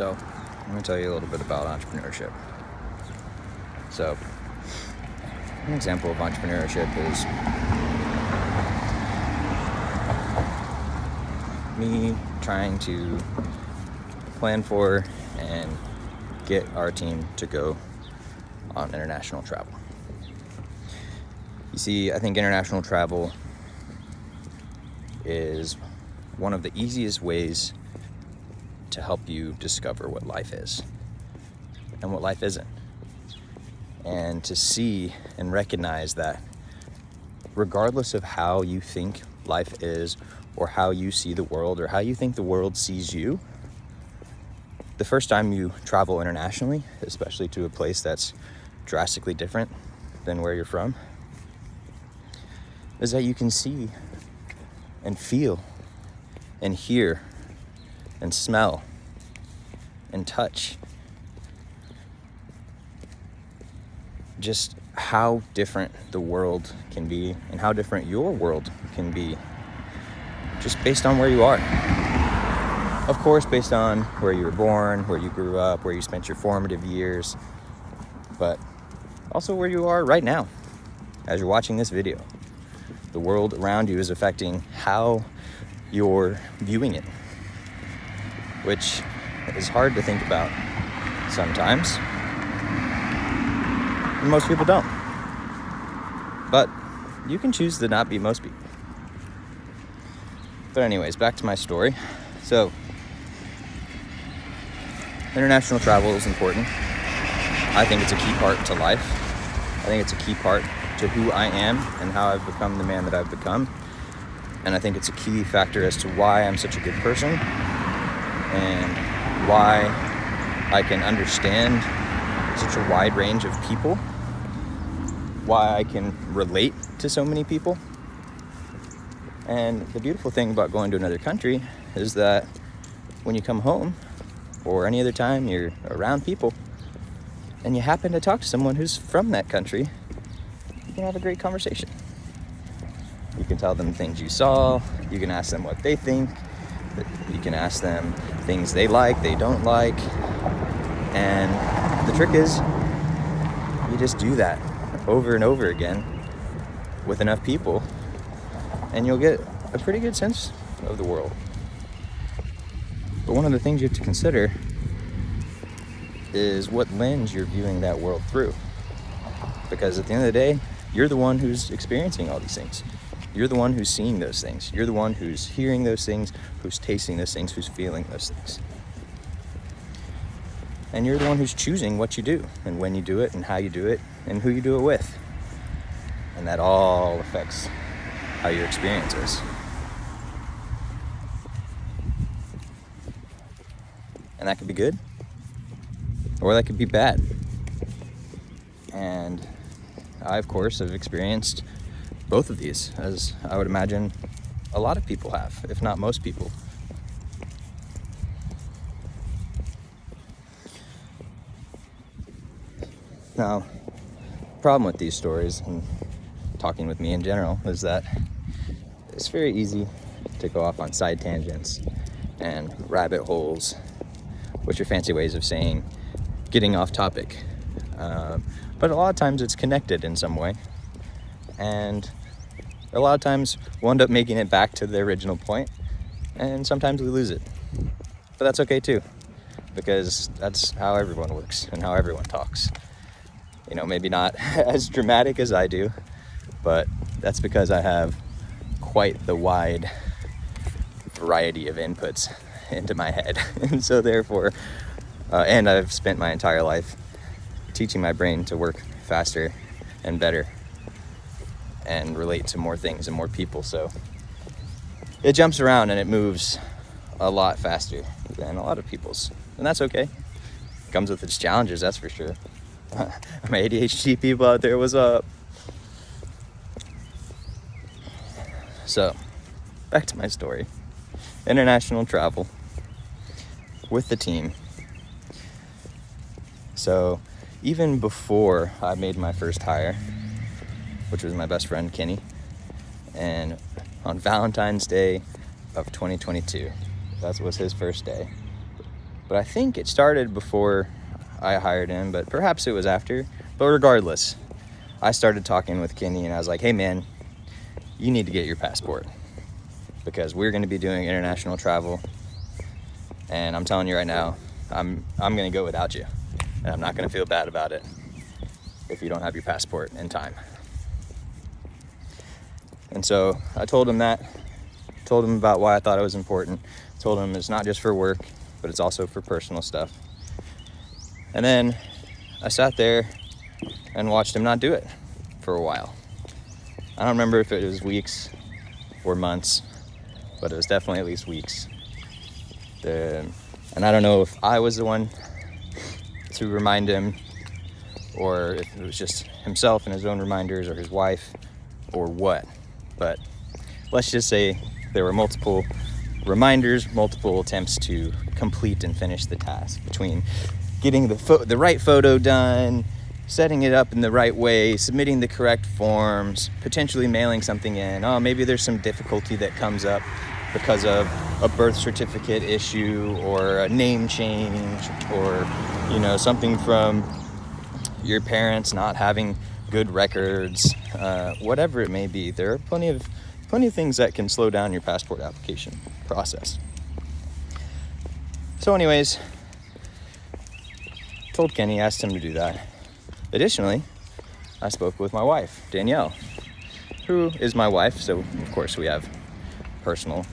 So, I'm going to tell you a little bit about entrepreneurship. So, an example of entrepreneurship is me trying to plan for and get our team to go on international travel. You see, I think international travel is one of the easiest ways to help you discover what life is and what life isn't. And to see and recognize that regardless of how you think life is or how you see the world or how you think the world sees you, the first time you travel internationally, especially to a place that's drastically different than where you're from, is that you can see and feel and hear and smell and touch just how different the world can be and how different your world can be just based on where you are. Of course, based on where you were born, where you grew up, where you spent your formative years, but also where you are right now as you're watching this video. The world around you is affecting how you're viewing it, which is hard to think about sometimes. And most people don't. But you can choose to not be most people. But anyways, back to my story. So, international travel is important. I think it's a key part to life. I think it's a key part to who I am and how I've become the man that I've become. And I think it's a key factor as to why I'm such a good person and why I can understand such a wide range of people, why I can relate to so many people. And the beautiful thing about going to another country is that when you come home or any other time you're around people and you happen to talk to someone who's from that country, you can have a great conversation. You can tell them things you saw, you can ask them what they think, you can ask them things they like, they don't like, and the trick is you just do that over and over again with enough people and you'll get a pretty good sense of the world. But one of the things you have to consider is what lens you're viewing that world through. Because at the end of the day, you're the one who's experiencing all these things. You're the one who's seeing those things. You're the one who's hearing those things, who's tasting those things, who's feeling those things. And you're the one who's choosing what you do and when you do it and how you do it and who you do it with. And that all affects how your experience is. And that could be good or that could be bad. And I, of course, have experienced both of these, as I would imagine a lot of people have, if not most people. Now, the problem with these stories and talking with me in general is that it's very easy to go off on side tangents and rabbit holes, which are fancy ways of saying getting off topic. But a lot of times it's connected in some way. And a lot of times we'll end up making it back to the original point, and sometimes we lose it. But that's okay too, because that's how everyone works and how everyone talks. You know, maybe not as dramatic as I do, but that's because I have quite the wide variety of inputs into my head. And so therefore, and I've spent my entire life teaching my brain to work faster and better and relate to more things and more people. So it jumps around and it moves a lot faster than a lot of people's. And that's okay. It comes with its challenges, that's for sure. My ADHD people out there, what's up? So, back to my story. International travel with the team. So, even before I made my first hire, which was my best friend, Kenny, and on Valentine's Day of 2022, that was his first day, But I think it started before I hired him, but perhaps it was after. But regardless, I started talking with Kenny, and I was like, hey man, you need to get your passport, because we're going to be doing international travel, and I'm telling you right now, I'm going to go without you, and I'm not going to feel bad about it if you don't have your passport in time. And so I told him that, told him about why I thought it was important, told him it's not just for work, but it's also for personal stuff. And then I sat there and watched him not do it for a while. I don't remember if it was weeks or months, but it was definitely at least weeks. And I don't know if I was the one to remind him, or if it was just himself and his own reminders, or his wife, or what. But let's just say there were multiple reminders, multiple attempts to complete and finish the task, between getting the right photo done, setting it up in the right way, submitting the correct forms, potentially mailing something in. Oh, maybe there's some difficulty that comes up because of a birth certificate issue, or a name change, or, something from your parents not having good records, whatever it may be. There are plenty of things that can slow down your passport application process. So anyways, told Kenny, asked him to do that. Additionally, I spoke with my wife, Danielle, who is my wife, so of course we have personal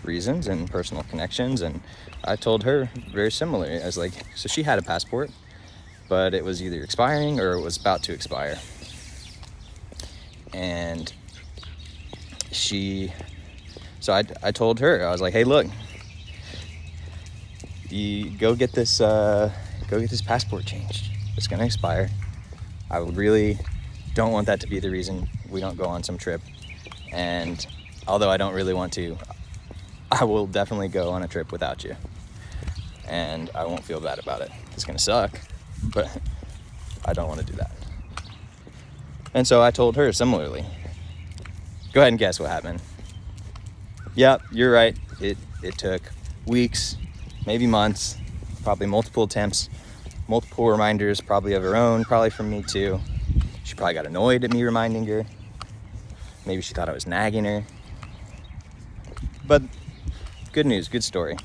reasons and personal connections, and I told her very similarly. I was like, so she had a passport, but it was either expiring or it was about to expire. And I told her, I was like, hey, look, you go get this passport changed. It's gonna expire. I really don't want that to be the reason we don't go on some trip. And although I don't really want to, I will definitely go on a trip without you. And I won't feel bad about it. It's gonna suck, but I don't want to do that. And so I told her similarly. Go ahead and guess what happened. Yep, you're right. It took weeks, maybe months, probably multiple attempts, multiple reminders, probably of her own, probably from me too. She probably got annoyed at me reminding her. Maybe she thought I was nagging her. But good news, good story.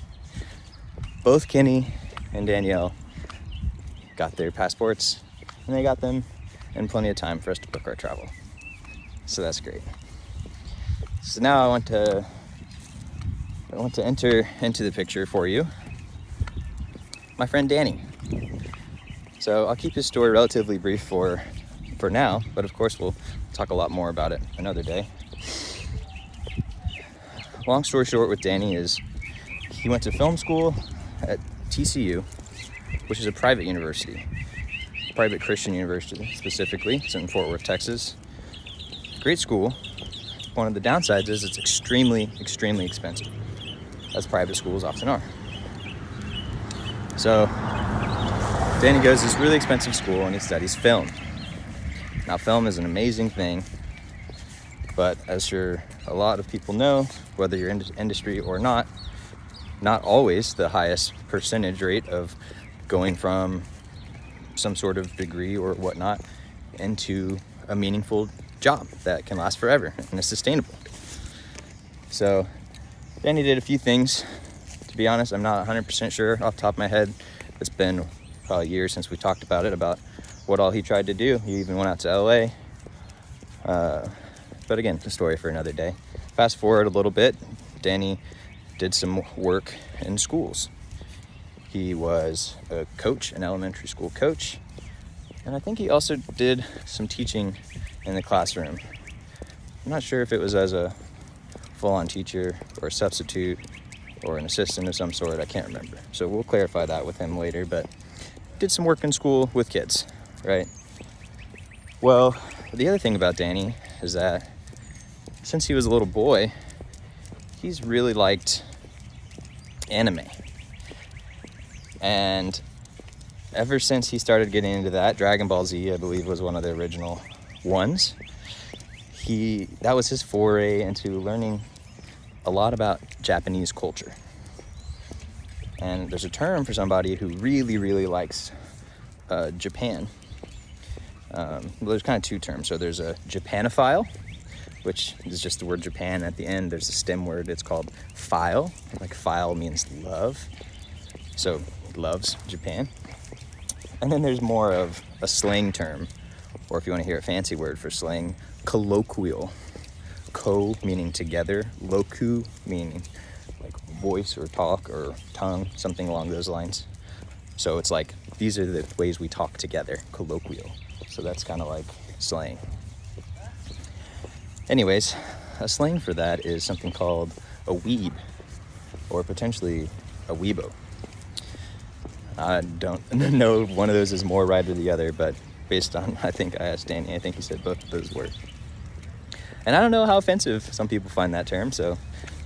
Both Kenny and Danielle got their passports, and they got them in plenty of time for us to book our travel. So that's great. So now I want to enter into the picture for you my friend Danny. So I'll keep his story relatively brief for now, but of course we'll talk a lot more about it another day. Long story short with Danny is he went to film school at TCU, which is a private university, private Christian university specifically. It's in Fort Worth, Texas. Great school. One of the downsides is it's extremely, extremely expensive, as private schools often are. So Danny goes to this really expensive school and he studies film. Now, film is an amazing thing, but as sure a lot of people know, whether you're in the industry or not always the highest percentage rate of going from some sort of degree or whatnot into a meaningful job that can last forever and is sustainable. So Danny did a few things. To be honest, I'm not 100% sure off the top of my head. It's been probably years since we talked about it, about what all he tried to do. He even went out to LA. But again, the story for another day. Fast forward a little bit, Danny did some work in schools. He was a coach, an elementary school coach, and I think he also did some teaching in the classroom. I'm not sure if it was as a full-on teacher or a substitute or an assistant of some sort. I can't remember. So we'll clarify that with him later, but did some work in school with kids, right? Well, the other thing about Danny is that since he was a little boy, he's really liked anime. And ever since he started getting into that, Dragon Ball Z, I believe, was one of the original ones. That was his foray into learning a lot about Japanese culture. And there's a term for somebody who really, really likes Japan. Well, there's kind of two terms. So there's a Japanophile, which is just the word Japan at the end. There's a stem word. It's called phile. Like phile means love. So he loves Japan. And then there's more of a slang term, or if you want to hear a fancy word for slang, colloquial. Co meaning together, loku meaning like voice or talk or tongue, something along those lines. So it's like, these are the ways we talk together, colloquial. So that's kind of like slang. Anyways, a slang for that is something called a weeb, or potentially a weebo. I don't know if one of those is more right or the other, but based on, I think I asked Danny, I think he said both of those were. And I don't know how offensive some people find that term, so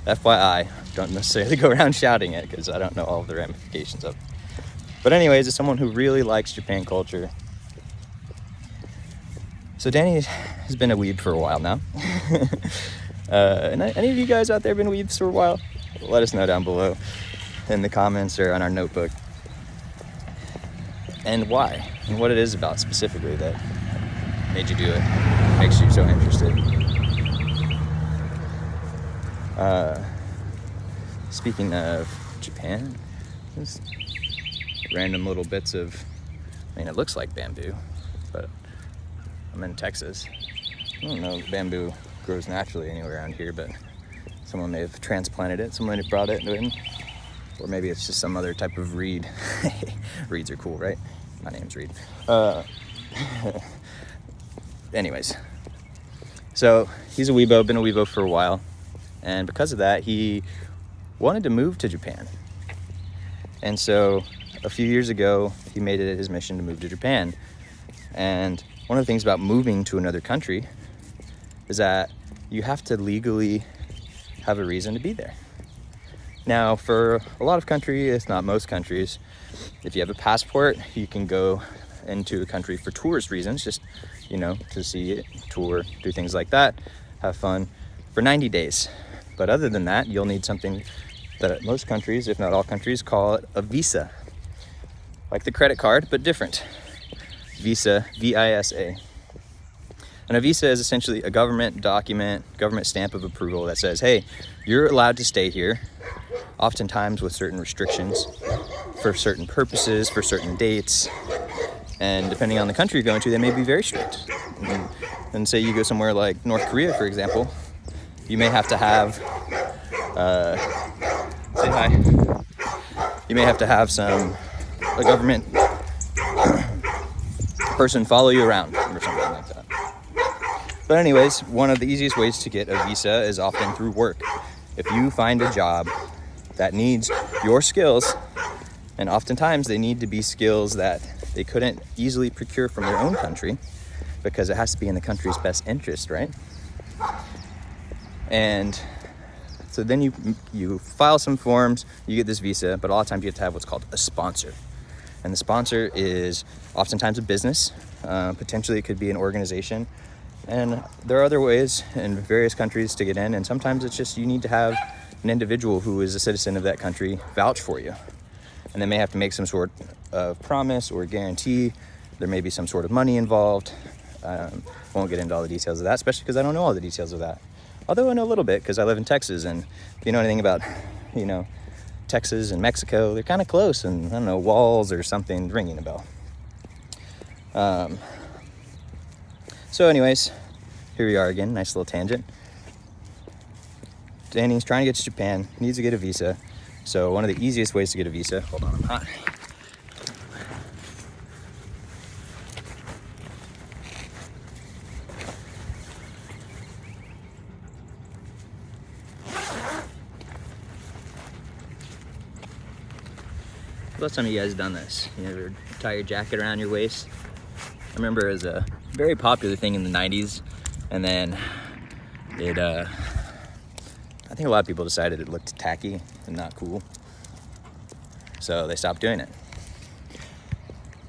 FYI, don't necessarily go around shouting it because I don't know all of the ramifications of it. But anyways, as someone who really likes Japan culture, so Danny has been a weeb for a while now. And any of you guys out there been weebs for a while? Let us know down below in the comments or on our notebook. And why, and what it is about specifically that made you do it, makes you so interested. Speaking of Japan, there's random little bits of, I mean, it looks like bamboo, but I'm in Texas. I don't know if bamboo grows naturally anywhere around here, but someone may have transplanted it, someone may have brought it in, or maybe it's just some other type of reed. Reeds are cool, right? My name's Reed. Anyways, so he's a weebo, been a weebo for a while, and because of that, he wanted to move to Japan. And so a few years ago, he made it his mission to move to Japan. And one of the things about moving to another country is that you have to legally have a reason to be there. Now, for a lot of countries, if not most countries, if you have a passport, you can go into a country for tourist reasons, just, you know, to see it, tour, do things like that, have fun for 90 days. But other than that, you'll need something that most countries, if not all countries, call it a visa. Like the credit card, but different. Visa, V-I-S-A. And a visa is essentially a government document, government stamp of approval that says, hey, you're allowed to stay here, oftentimes with certain restrictions, for certain purposes, for certain dates. And depending on the country you're going to, they may be very strict. And say you go somewhere like North Korea, for example, you may have to have, say hi. You may have to have a government person follow you around or something like that. But anyways, one of the easiest ways to get a visa is often through work. If you find a job that needs your skills, and oftentimes they need to be skills that they couldn't easily procure from their own country because it has to be in the country's best interest, right? And so then you file some forms, you get this visa, but a lot of times you have to have what's called a sponsor. And the sponsor is oftentimes a business, potentially it could be an organization. And there are other ways in various countries to get in, and sometimes it's just you need to have an individual who is a citizen of that country vouch for you. And they may have to make some sort of promise or guarantee. There may be some sort of money involved. Won't get into all the details of that, especially because I don't know all the details of that. Although I know a little bit because I live in Texas, and if you know anything about, you know, Texas and Mexico, they're kind of close, and I don't know, walls or something ringing a bell. So anyways, here we are again, nice little tangent. Danny's trying to get to Japan, needs to get a visa. So one of the easiest ways to get a visa, hold on, I'm hot. Last time you guys done this, you ever tie your jacket around your waist? I remember it was a very popular thing in the 90s, and then it, I think a lot of people decided it looked tacky and not cool, so they stopped doing it.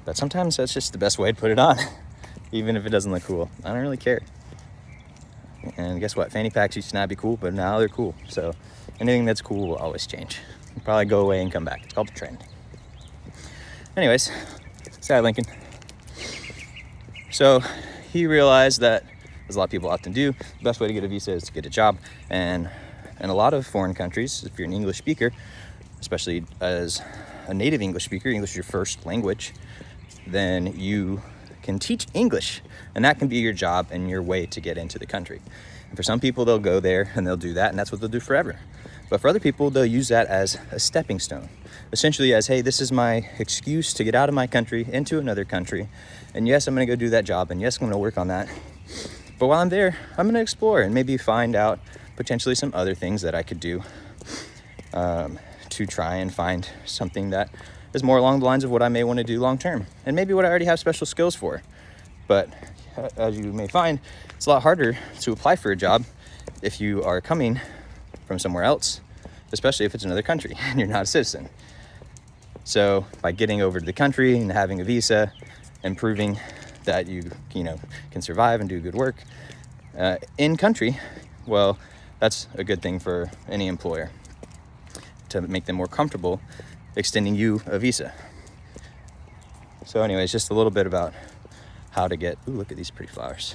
But sometimes that's just the best way to put it on, even if it doesn't look cool. I don't really care. And guess what? Fanny packs used to not be cool, but now they're cool. So anything that's cool will always change. probably go away and come back. It's called a trend. Anyways, Sky Lincoln. So he realized that, as a lot of people often do, the best way to get a visa is to get a job. And in a lot of foreign countries, if you're an English speaker, especially as a native English speaker, English is your first language, then you can teach English, and that can be your job and your way to get into the country. And for some people, they'll go there and they'll do that, and that's what they'll do forever. But for other people, they'll use that as a stepping stone, essentially as, hey, this is my excuse to get out of my country into another country, and yes, I'm going to go do that job, and yes, I'm going to work on that. But while I'm there, I'm going to explore and maybe find out potentially some other things that I could do to try and find something that is more along the lines of what I may want to do long term, and maybe what I already have special skills for. But as you may find, it's a lot harder to apply for a job if you are coming from somewhere else, especially if it's another country and you're not a citizen. So by getting over to the country and having a visa and proving that you can survive and do good work in country, well, that's a good thing for any employer to make them more comfortable extending you a visa. So anyways, just a little bit about how to get, ooh, look at these pretty flowers.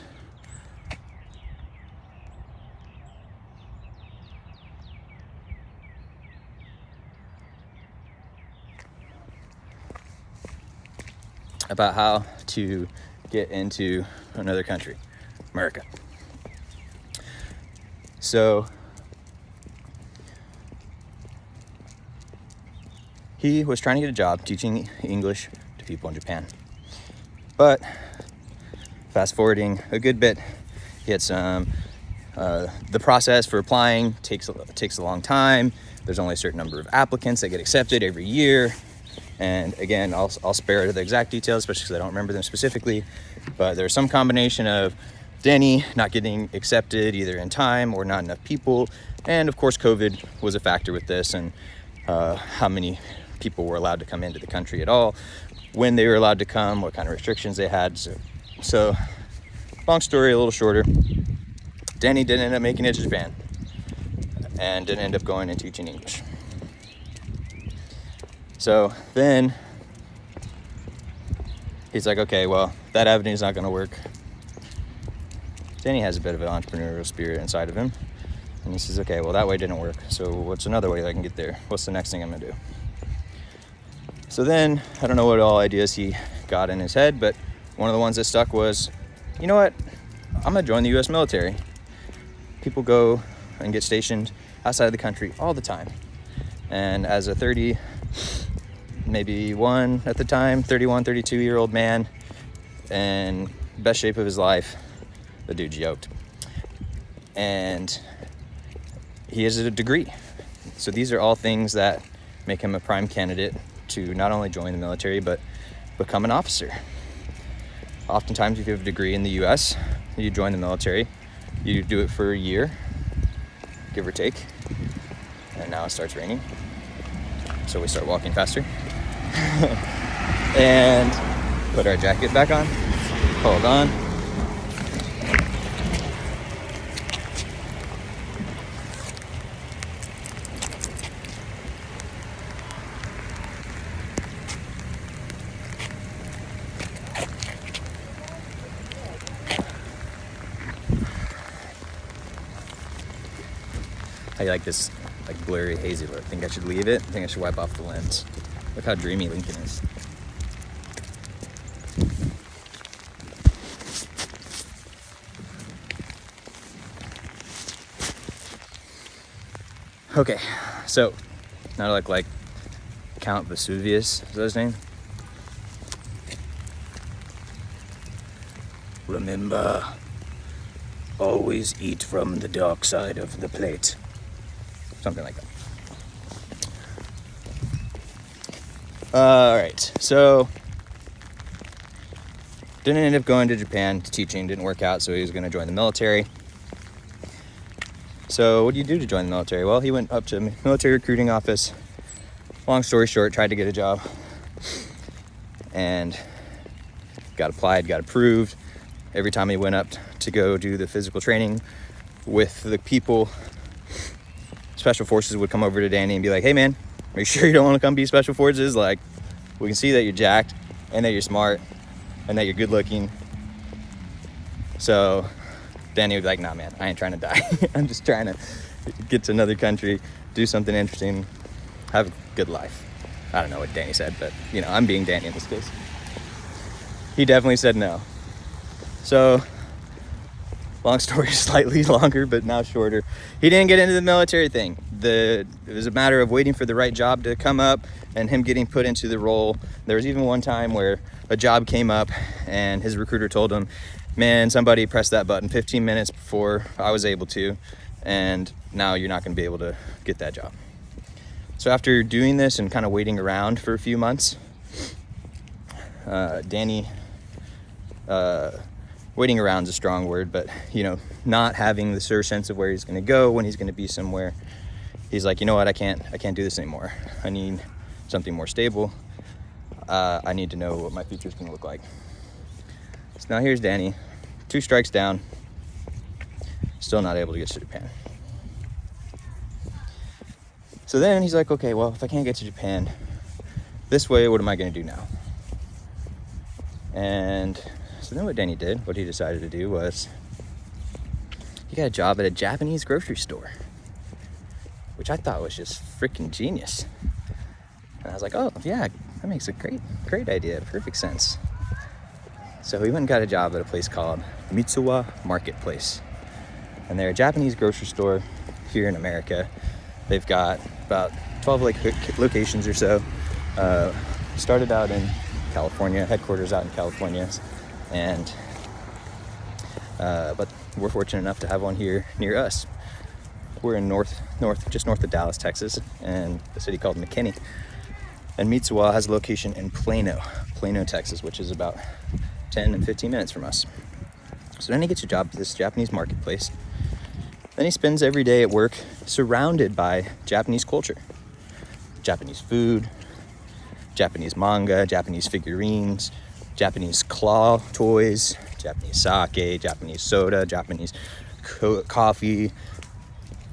About how to get into another country, America. So he was trying to get a job teaching English to people in Japan. But fast forwarding a good bit, he had some, the process for applying takes a long time. There's only a certain number of applicants that get accepted every year. And again, I'll spare the exact details, especially because I don't remember them specifically. But there's some combination of Danny not getting accepted either in time or not enough people. And of course, COVID was a factor with this, and how many people were allowed to come into the country at all, when they were allowed to come, what kind of restrictions they had. So long story, a little shorter, Danny didn't end up making it to Japan and didn't end up going and teaching English. So then he's like, okay, well, that avenue is not going to work. Danny has a bit of an entrepreneurial spirit inside of him. And he says, okay, well, that way didn't work. So what's another way that I can get there? What's the next thing I'm going to do? So then, I don't know what all ideas he got in his head, but one of the ones that stuck was, you know what? I'm going to join the U.S. military. People go and get stationed outside of the country all the time. And as a 31, 32-year-old man in best shape of his life, the dude's yoked. And he has a degree. So these are all things that make him a prime candidate to not only join the military, but become an officer. Oftentimes, if you have a degree in the U.S., you join the military, you do it for a year, give or take, and now it starts raining. So we start walking faster. And put our jacket back on, hold on. I like this blurry, hazy look. Think I should leave it? I think I should wipe off the lens. Look how dreamy Lincoln is. Okay, so now I look like Count Vesuvius. Is that his name? Remember, always eat from the dark side of the plate. Something like that. All right, so didn't end up going to Japan to teaching, didn't work out, so he was going to join the military. So what do you do to join the military? Well, he went up to the military recruiting office. Long story short, tried to get a job and got applied, got approved. Every time he went up to go do the physical training with the people, Special Forces would come over to Danny and be like, hey man, Make sure you don't want to come be special forces. Like, we can see that you're jacked and that you're smart and that you're good looking. So Danny would be like, nah, man, I ain't trying to die. I'm just trying to get to another country, do something interesting, have a good life. I don't know what Danny said, but, you know, I'm being Danny in this case. He definitely said no. So, long story, slightly longer, but now shorter. He didn't get into the military thing. It was a matter of waiting for the right job to come up and him getting put into the role. There was even one time where a job came up and his recruiter told him, man, somebody pressed that button 15 minutes before I was able to, and now you're not going to be able to get that job. So after doing this and kind of waiting around for a few months, Danny, waiting around is a strong word, but, you know, not having the sure sense of where he's going to go, when he's going to be somewhere, he's like, you know what, I can't do this anymore. I need something more stable. I need to know what my future's going to look like. So now here's Danny, 2 strikes down, still not able to get to Japan. So then he's like, okay, well, if I can't get to Japan this way, what am I going to do now? And so then what Danny did, what he decided to do was, he got a job at a Japanese grocery store, which I thought was just freaking genius. And I was like, oh, yeah, that makes a great idea, perfect sense. So he went and got a job at a place called Mitsuwa Marketplace. And they're a Japanese grocery store here in America. They've got about 12 locations or so. Started out in California, headquarters out in California. And but we're fortunate enough to have one here near us. We're in just north of Dallas, Texas, and a city called McKinney. And Mitsuwa has a location in Plano, Texas, which is about 10 and 15 minutes from us. So then he gets a job at this Japanese marketplace. Then he spends every day at work surrounded by Japanese culture. Japanese food, Japanese manga, Japanese figurines, Japanese claw toys, Japanese sake, Japanese soda, Japanese coffee,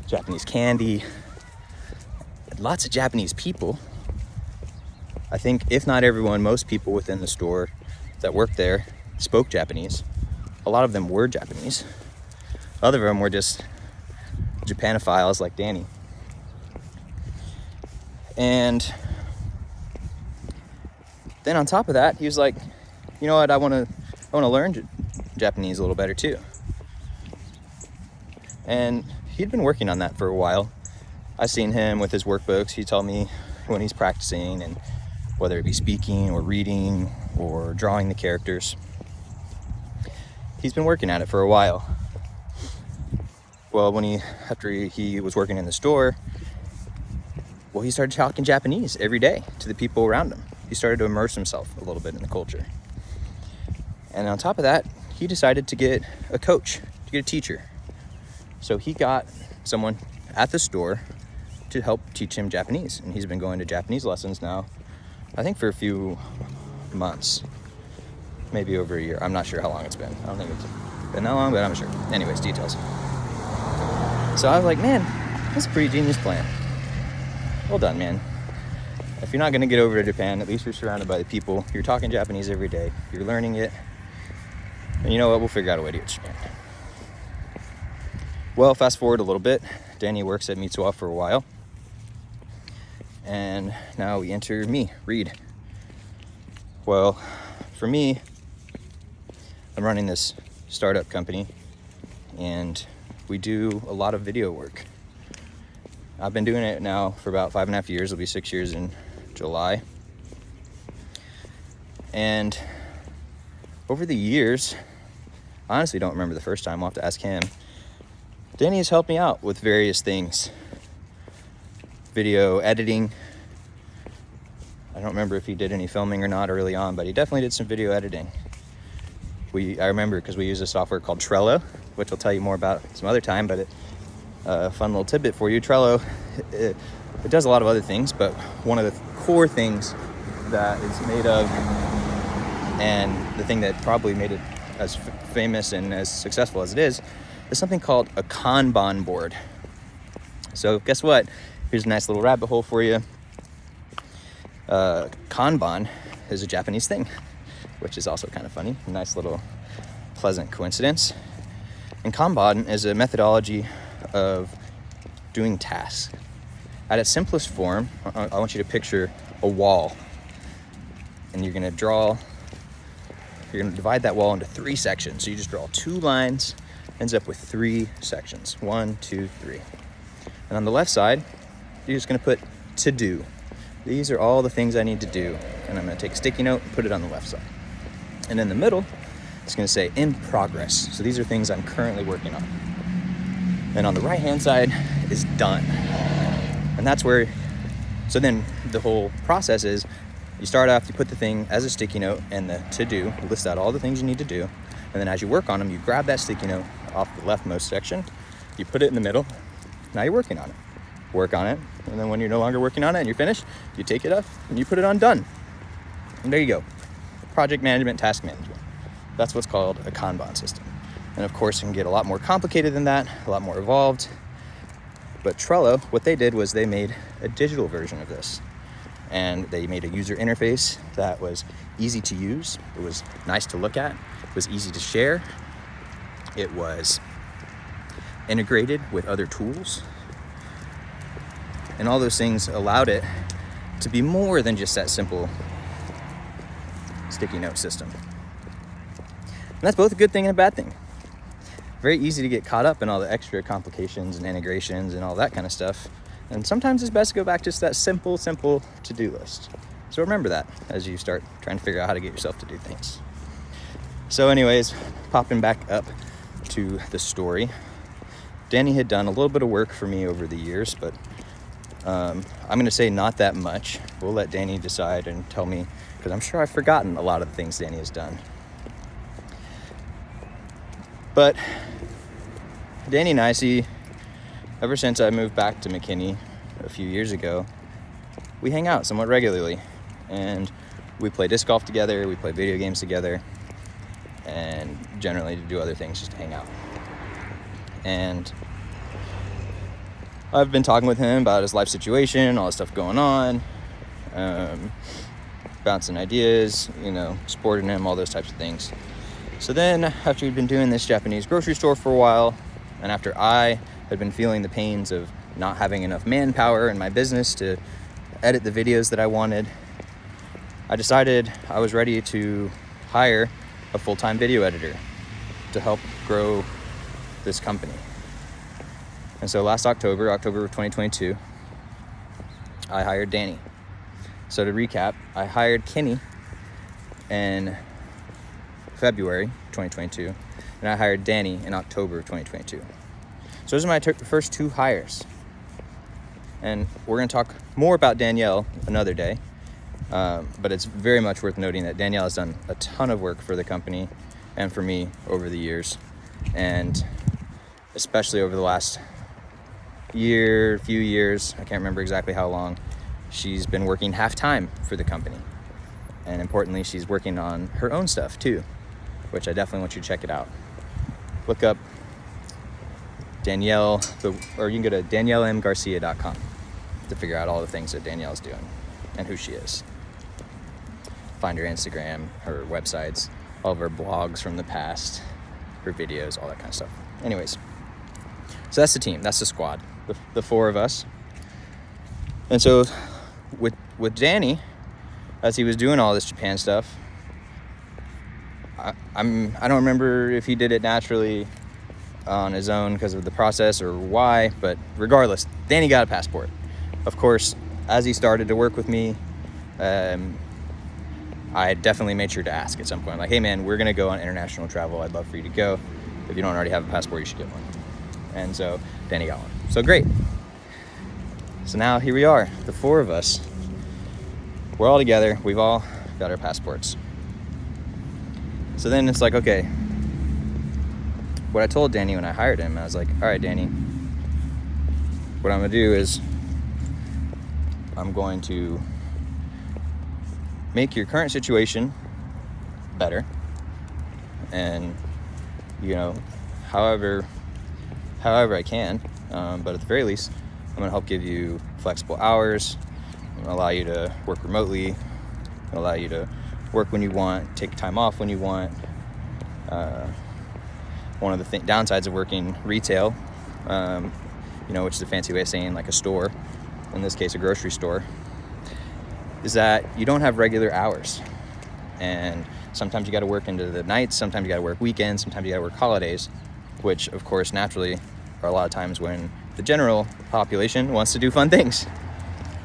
Japanese candy. Lots of Japanese people. I think, if not everyone, most people within the store that worked there spoke Japanese. A lot of them were Japanese. Other of them were just Japanophiles like Danny. And then on top of that, he was like, you know what, I want to learn Japanese a little better too. And he'd been working on that for a while. I've seen him with his workbooks. He told me when he's practicing, and whether it be speaking or reading or drawing the characters, he's been working at it for a while. Well, after he was working in the store, well, he started talking Japanese every day to the people around him. He started to immerse himself a little bit in the culture. And on top of that, he decided to get a coach, to get a teacher. So he got someone at the store to help teach him Japanese. And he's been going to Japanese lessons now, I think for a few months, maybe over a year. I'm not sure how long it's been. I don't think it's been that long, but I'm sure. Anyways, details. So I was like, man, that's a pretty genius plan. Well done, man. If you're not going to get over to Japan, at least you're surrounded by the people. You're talking Japanese every day. You're learning it. And you know what? We'll figure out a way to get to Japan. Well, fast forward a little bit. Danny works at Mitsuwa for a while. And now we enter me, Reed. Well, for me, I'm running this startup company, and we do a lot of video work. I've been doing it now for about 5.5 years. It'll be 6 years in July. And over the years, I honestly don't remember the first time. I'll have to ask him. Danny has helped me out with various things. Video editing. I don't remember if he did any filming or not early on, but he definitely did some video editing. I remember because we use a software called Trello, which I'll tell you more about some other time, but a fun little tidbit for you. Trello, it does a lot of other things, but one of the core things that it's made of, and the thing that probably made it as famous and as successful as it is something called a Kanban board. So guess what? Here's a nice little rabbit hole for you. Kanban is a Japanese thing, which is also kind of funny. A nice little pleasant coincidence. And Kanban is a methodology of doing tasks. At its simplest form, I want you to picture a wall. And you're going to divide that wall into 3 sections. So you just draw 2 lines, ends up with 3 sections. 1, 2, 3. And on the left side, you're just going to put to do. These are all the things I need to do. And I'm going to take a sticky note and put it on the left side. And in the middle, it's going to say in progress. So these are things I'm currently working on. And on the right-hand side is done. And that's where, so then the whole process is you start off, you put the thing as a sticky note and the to do, list out all the things you need to do. And then as you work on them, you grab that sticky note off the leftmost section, you put it in the middle. Now you're working on it. Work on it. And then when you're no longer working on it and you're finished, you take it up and you put it on done. And there you go. Project management, task management. That's what's called a Kanban system. And of course, it can get a lot more complicated than that, a lot more evolved. But Trello, what they did was they made a digital version of this. And they made a user interface that was easy to use. It was nice to look at. It was easy to share. It was integrated with other tools. And all those things allowed it to be more than just that simple sticky note system. And that's both a good thing and a bad thing. Very easy to get caught up in all the extra complications and integrations and all that kind of stuff. And sometimes it's best to go back to just that simple to-do list. So remember that as you start trying to figure out how to get yourself to do things. So anyways, popping back up to the story. Danny had done a little bit of work for me over the years, but I'm going to say not that much. We'll let Danny decide and tell me, because I'm sure I've forgotten a lot of the things Danny has done. But Danny and I see, ever since I moved back to McKinney a few years ago, we hang out somewhat regularly. And we play disc golf together, we play video games together, and generally do other things just to hang out. And I've been talking with him about his life situation, all the stuff going on, bouncing ideas, supporting him, all those types of things. So then, after we'd been doing this Japanese grocery store for a while, and after I had been feeling the pains of not having enough manpower in my business to edit the videos that I wanted, I decided I was ready to hire a full-time video editor to help grow this company. And so last October of 2022, I hired Danny. So to recap, I hired Kenny in February 2022, and I hired Danny in October of 2022. So those are my first 2 hires. And we're going to talk more about Danielle another day, but it's very much worth noting that Danielle has done a ton of work for the company and for me over the years, and especially over the last few years, I can't remember exactly how long, she's been working half-time for the company. And importantly, she's working on her own stuff too, which I definitely want you to check it out. Look up Danielle, or you can go to daniellemgarcia.com to figure out all the things that Danielle's doing and who she is. Find her Instagram, her websites, all of her blogs from the past, her videos, all that kind of stuff. Anyways, so that's the team, that's the squad, the 4 of us. And so with Danny, as he was doing all this Japan stuff, I don't remember if he did it naturally on his own because of the process or why, but regardless, Danny got a passport. Of course, as he started to work with me, I definitely made sure to ask at some point, like, hey man, we're gonna go on international travel. I'd love for you to go. If you don't already have a passport, you should get one. And so Danny got one. So great. So now here we are, the 4 of us. We're all together. We've all got our passports. So then it's like, okay, what I told Danny when I hired him, I was like, all right, Danny, what I'm going to do is I'm going to make your current situation better. And, however I can. But at the very least, I'm going to help give you flexible hours allow you to work remotely, allow you to work when you want, take time off when you want. One of the downsides of working retail, which is a fancy way of saying like a store, in this case a grocery store, is that you don't have regular hours. And sometimes you got to work into the nights, sometimes you got to work weekends, sometimes you got to work holidays, which of course naturally are a lot of times when the general population wants to do fun things.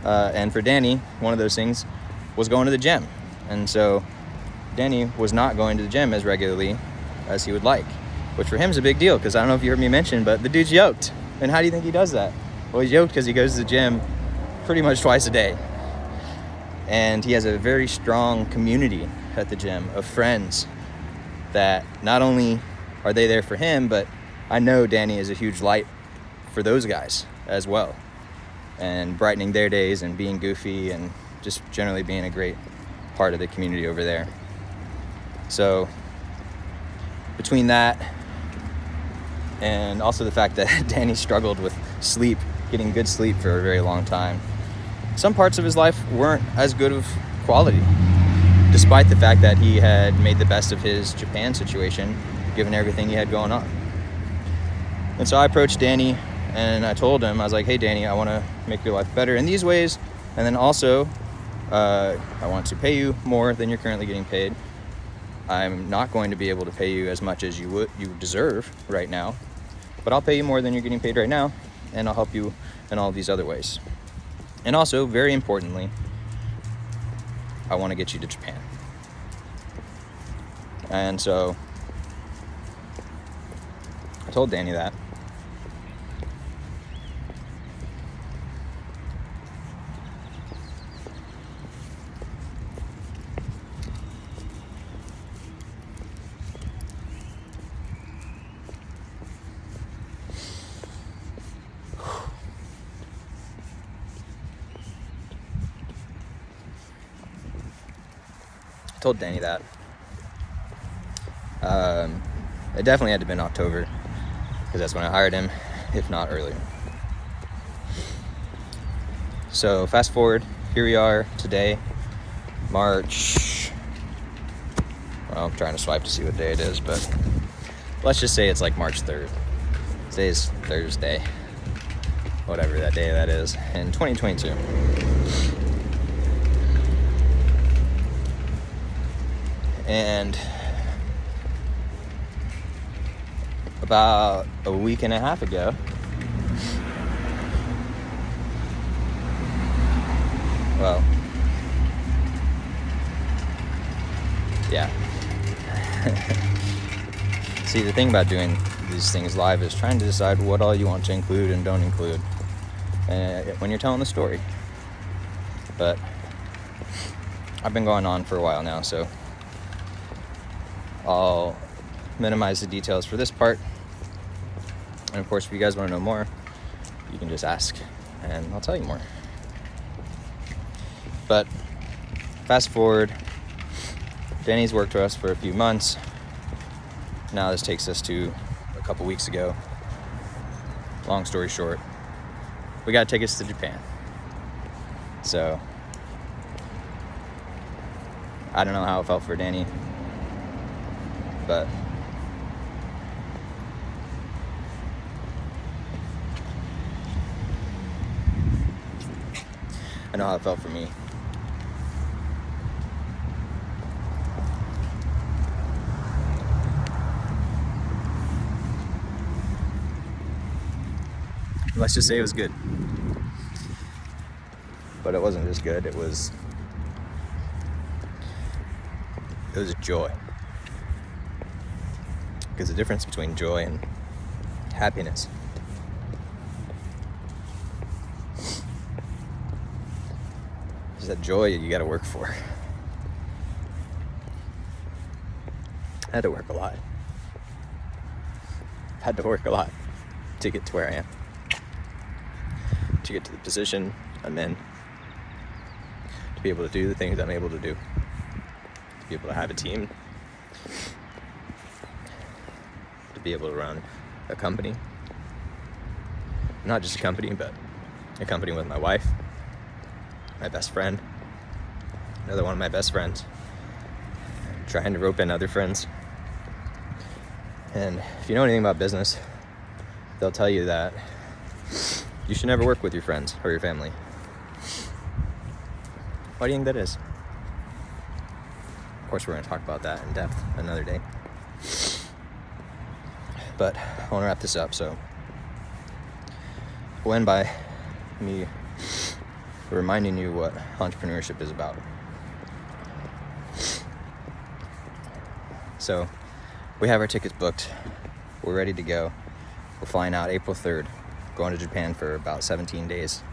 And for Danny, one of those things was going to the gym. And so Danny was not going to the gym as regularly as he would like, which for him is a big deal, because I don't know if you heard me mention, but the dude's yoked. And how do you think he does that? Well, he's yoked because he goes to the gym pretty much twice a day. And he has a very strong community at the gym of friends that not only are they there for him, but I know Danny is a huge light for those guys as well, and brightening their days and being goofy and just generally being a great part of the community over there. So between that and also the fact that Danny struggled with sleep, getting good sleep for a very long time, some parts of his life weren't as good of quality, despite the fact that he had made the best of his Japan situation, given everything he had going on. And so I approached Danny and I told him, I was like, hey Danny, I want to make your life better in these ways, and then also I want to pay you more than you're currently getting paid. I'm not going to be able to pay you as much as you deserve right now, but I'll pay you more than you're getting paid right now, and I'll help you in all these other ways. And also, very importantly, I want to get you to Japan. And so I told Danny that. Told Danny that. It definitely had to have been October, because that's when I hired him, if not earlier. So fast forward, here we are today, March, well, I'm trying to swipe to see what day it is, but let's just say it's like March 3rd. Today is Thursday, whatever that day that is, in 2022. And about a week and a half ago, well, yeah. See, the thing about doing these things live is trying to decide what all you want to include and don't include when you're telling the story. But I've been going on for a while now, so I'll minimize the details for this part. And of course, if you guys want to know more, you can just ask and I'll tell you more. But fast forward, Danny's worked for us for a few months. Now this takes us to a couple weeks ago. Long story short, we got tickets to Japan. So I don't know how it felt for Danny, but I know how it felt for me. Let's just say it was good. But it wasn't just good, it was a joy. Because the difference between joy and happiness is that joy you gotta work for. I had to work a lot. Had to work a lot to get to where I am. To get to the position I'm in. To be able to do the things I'm able to do. To be able to have a team. To be able to run a company. Not just a company, but a company with my wife. my best friend, another one of my best friends, trying to rope in other friends. And if you know anything about business, they'll tell you that you should never work with your friends or your family. Why do you think that is? Of course, we're going to talk about that in depth another day. But I want to wrap this up, so we'll end by me reminding you what entrepreneurship is about. So we have our tickets booked. We're ready to go. We're flying out April 3rd, going to Japan for about 17 days.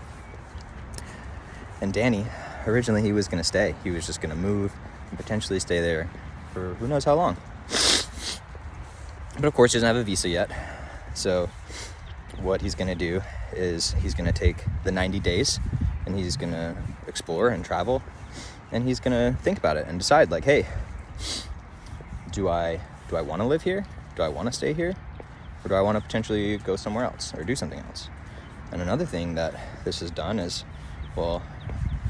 And Danny, originally he was going to stay. He was just going to move and potentially stay there for who knows how long. But of course, he doesn't have a visa yet. So what he's going to do is he's going to take the 90 days and he's going to explore and travel. And he's going to think about it and decide, like, hey, do I want to live here? Do I want to stay here? Or do I want to potentially go somewhere else or do something else? And another thing that this has done is, well,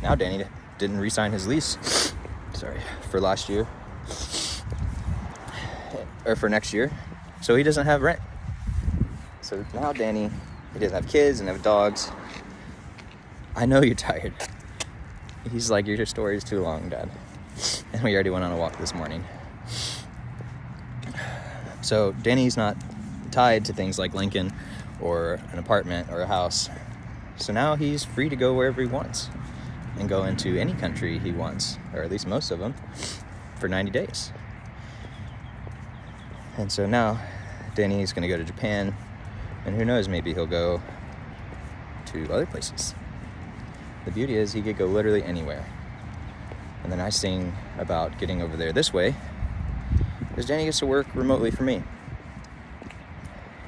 now Danny didn't re-sign his lease, for last year, or for next year, so he doesn't have rent. So now Danny, he doesn't have kids and have dogs. I know you're tired. He's like, your story is too long, Dad. And we already went on a walk this morning. So Danny's not tied to things like Lincoln or an apartment or a house. So now he's free to go wherever he wants and go into any country he wants, or at least most of them, for 90 days. And so now Danny's going to go to Japan, and who knows, maybe he'll go to other places. The beauty is he could go literally anywhere. And the nice thing about getting over there this way is Danny gets to work remotely for me.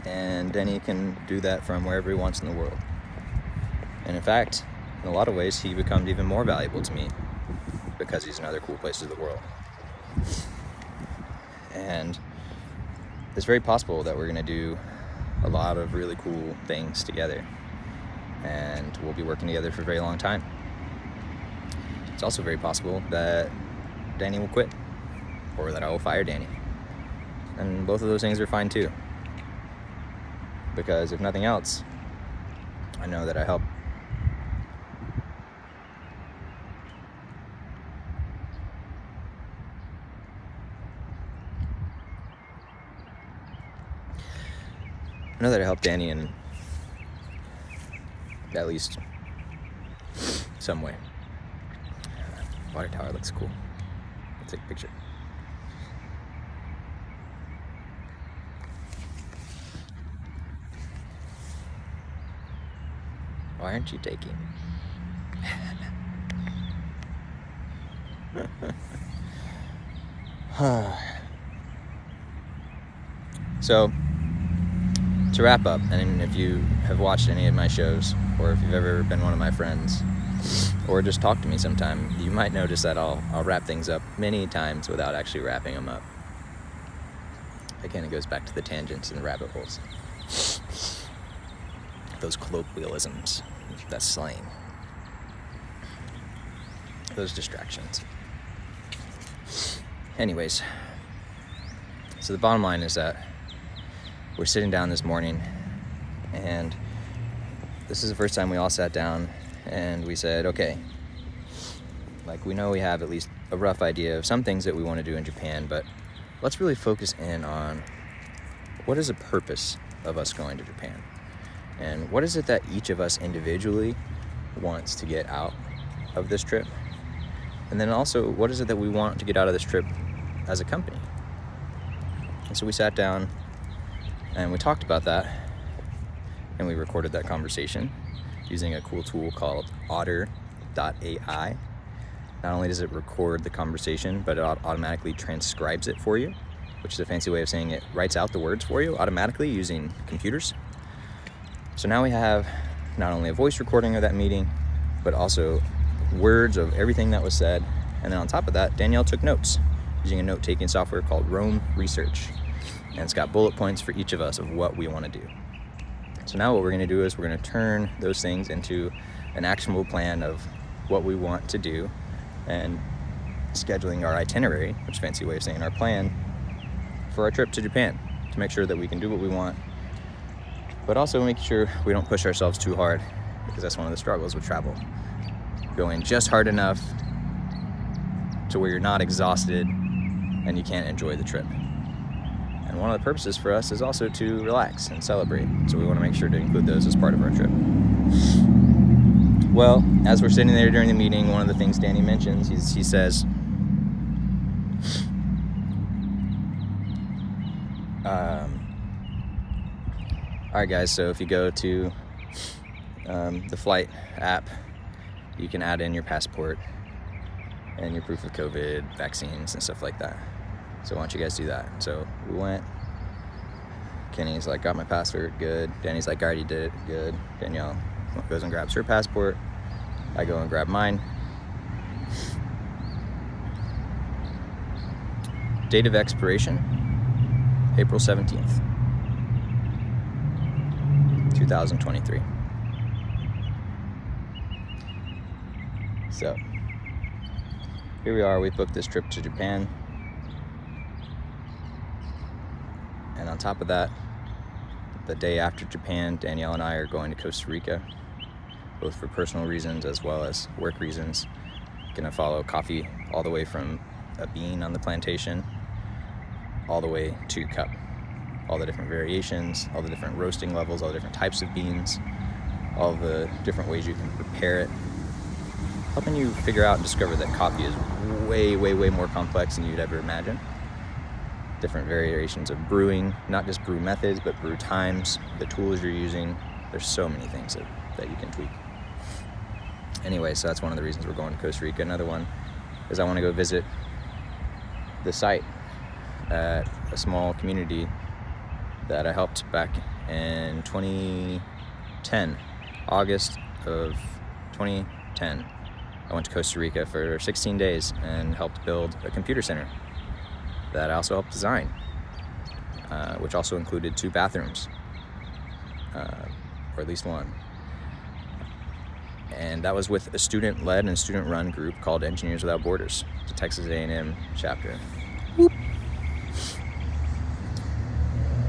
And Danny can do that from wherever he wants in the world. And in fact, in a lot of ways, he becomes even more valuable to me because he's in other cool places of the world. And it's very possible that we're going to do a lot of really cool things together. And we'll be working together for a very long time. It's also very possible that Danny will quit, or that I will fire Danny. And both of those things are fine too. Because if nothing else, I know that I help Danny in at least some way. Water tower looks cool. Let's take a picture. Why aren't you taking? So, to wrap up, and if you have watched any of my shows, or if you've ever been one of my friends, or just talked to me sometime, you might notice that I'll wrap things up many times without actually wrapping them up. Again, it goes back to the tangents and the rabbit holes. Those colloquialisms, that slang, those distractions. Anyways, so the bottom line is that we're sitting down this morning, and this is the first time we all sat down and we said, okay, like, we know we have at least a rough idea of some things that we want to do in Japan, but let's really focus in on what is the purpose of us going to Japan, and what is it that each of us individually wants to get out of this trip, and then also what is it that we want to get out of this trip as a company. And so we sat down and we talked about that, and we recorded that conversation using a cool tool called otter.ai. Not only does it record the conversation, but it automatically transcribes it for you, which is a fancy way of saying it writes out the words for you automatically using computers. So now we have not only a voice recording of that meeting, but also words of everything that was said. And then on top of that, Danielle took notes using a note-taking software called Roam Research. And it's got bullet points for each of us of what we want to do. So now what we're going to do is we're going to turn those things into an actionable plan of what we want to do and scheduling our itinerary, which is a fancy way of saying our plan, for our trip to Japan, to make sure that we can do what we want, but also make sure we don't push ourselves too hard, because that's one of the struggles with travel. Going just hard enough to where you're not exhausted and you can't enjoy the trip. And one of the purposes for us is also to relax and celebrate, so we want to make sure to include those as part of our trip. Well, as we're sitting there during the meeting, one of the things Danny mentions, he says, alright guys, so if you go to the flight app, you can add in your passport and your proof of COVID, vaccines, and stuff like that. So why don't you guys do that? So we went. Kenny's like, got my passport, good. Danny's like, I already did it, good. Danielle goes and grabs her passport. I go and grab mine. Date of expiration, April 17th, 2023. So here we are, we booked this trip to Japan. And on top of that, the day after Japan, Danielle and I are going to Costa Rica, both for personal reasons as well as work reasons. Gonna follow coffee all the way from a bean on the plantation all the way to cup. All the different variations, all the different roasting levels, all the different types of beans, all the different ways you can prepare it. Helping you figure out and discover that coffee is way, way, way more complex than you'd ever imagine. Different variations of brewing, not just brew methods, but brew times, the tools you're using. There's so many things that you can tweak. Anyway, so that's one of the reasons we're going to Costa Rica. Another one is I want to go visit the site at a small community that I helped back in 2010, August of 2010. I went to Costa Rica for 16 days and helped build a computer center that I also helped design, which also included 2 bathrooms, or at least one. And that was with a student-led and student-run group called Engineers Without Borders, the Texas A&M chapter. Whoop.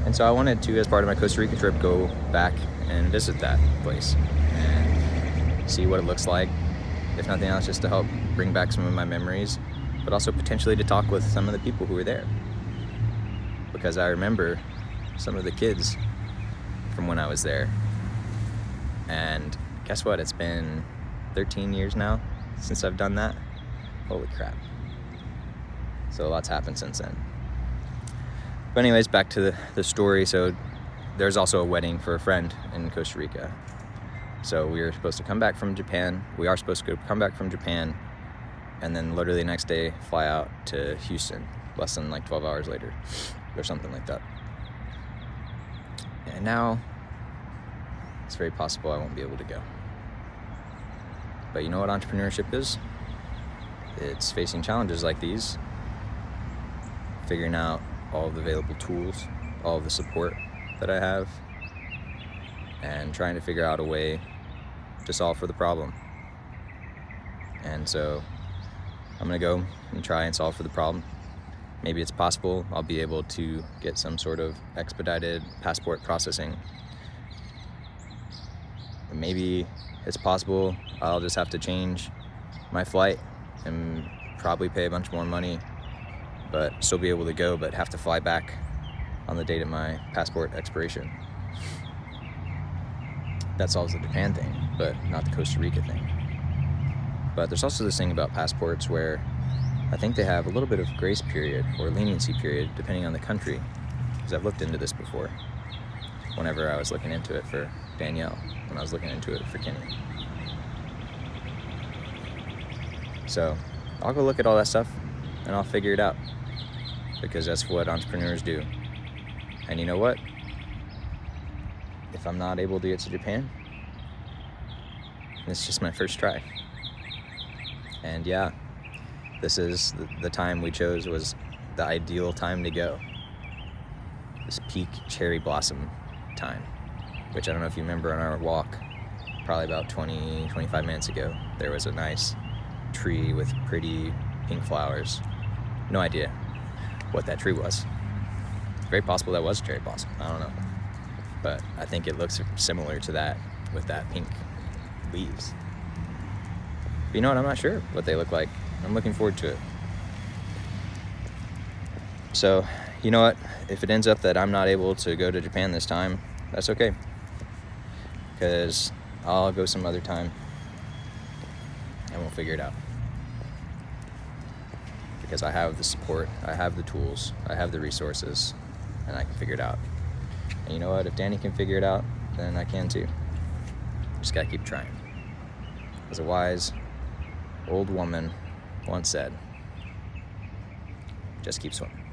And so I wanted to, as part of my Costa Rica trip, go back and visit that place and see what it looks like. If nothing else, just to help bring back some of my memories, but also potentially to talk with some of the people who were there. Because I remember some of the kids from when I was there. And guess what? It's been 13 years now since I've done that. Holy crap. So a lot's happened since then. But anyways, back to the story. So there's also a wedding for a friend in Costa Rica. So we were supposed to come back from Japan. We are supposed to come back from Japan, and then literally the next day fly out to Houston, less than like 12 hours later, or something like that. And now it's very possible I won't be able to go. But you know what entrepreneurship is? It's facing challenges like these, figuring out all of the available tools, all of the support that I have, and trying to figure out a way to solve for the problem. And so I'm gonna go and try and solve for the problem. Maybe it's possible I'll be able to get some sort of expedited passport processing. Maybe it's possible I'll just have to change my flight and probably pay a bunch more money, but still be able to go, but have to fly back on the date of my passport expiration. That solves the Japan thing, but not the Costa Rica thing. But there's also this thing about passports where I think they have a little bit of grace period or leniency period depending on the country, because I've looked into this before whenever I was looking into it for Danielle, when I was looking into it for Kenny. So I'll go look at all that stuff and I'll figure it out, because that's what entrepreneurs do. And you know what? If I'm not able to get to Japan, it's just my first try. And yeah, this is the time we chose was the ideal time to go. This peak cherry blossom time, which I don't know if you remember on our walk probably about 25 minutes ago, there was a nice tree with pretty pink flowers. No idea what that tree was. It's very possible that was a cherry blossom. I don't know. But I think it looks similar to that with that pink leaves. But you know what? I'm not sure what they look like. I'm looking forward to it. So, you know what? If it ends up that I'm not able to go to Japan this time, that's okay. Because I'll go some other time and we'll figure it out. Because I have the support, I have the tools, I have the resources, and I can figure it out. And you know what? If Danny can figure it out, then I can too. Just gotta keep trying. As a wise old woman once said, just keep swimming.